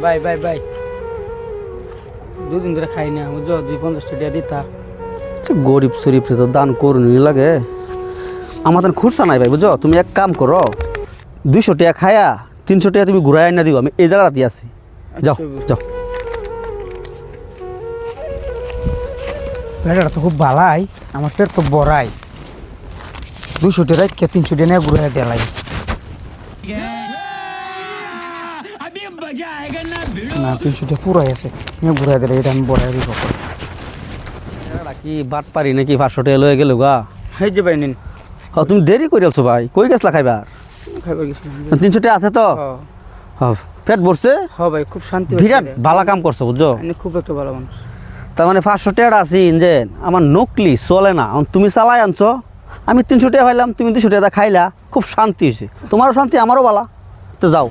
ভাই ভাই ভাই দুদিন ধরে খাই না বুঝছো 250 টাকা দিতা গরিব শরীফে তো দান করুনি লাগে আমাদের খুরসা নাই ভাই বুঝছো তুমি এক কাম করো 200 টাকা খায়া 300 টাকা তুমি ঘুরাই না দিও আমি এই জায়গাতে আছি যাও যাও বেটাটা তো খুব ভালাই আমার পেট তো বড়াই 200 টাকা কে 300 টাকা নিয়ে ঘুরে দেয়া লাগে না 300 টাকা পুরাই আছে নিয়ে ঘুরে দিলে এটা আমি বড়াই দিব কি বাট পারি নাকি 500 টাকা লয়ে গেল গা এই যে ভাই নিন তুমি দেরি করে আছো ভাই কই গেছলা খাইবার খাইবার গেছি 300 টাকা আছে তো হ্যাঁ পেট ভরছে হ্যাঁ ভাই খুব শান্তি বিরাট ভালো কাম করছো বুঝছো আপনি খুব একটা ভালো মানুষ তার মানে 500 টাকা আছে ইঞ্জেন আমার নকলি চলে না তুমি চালাই আনছো আমি 300 টাকা পাইলাম তুমি 200 টাকা খাইলা খুব শান্তি হয়েছে তোমারও শান্তি আমারও ভালো তো যাও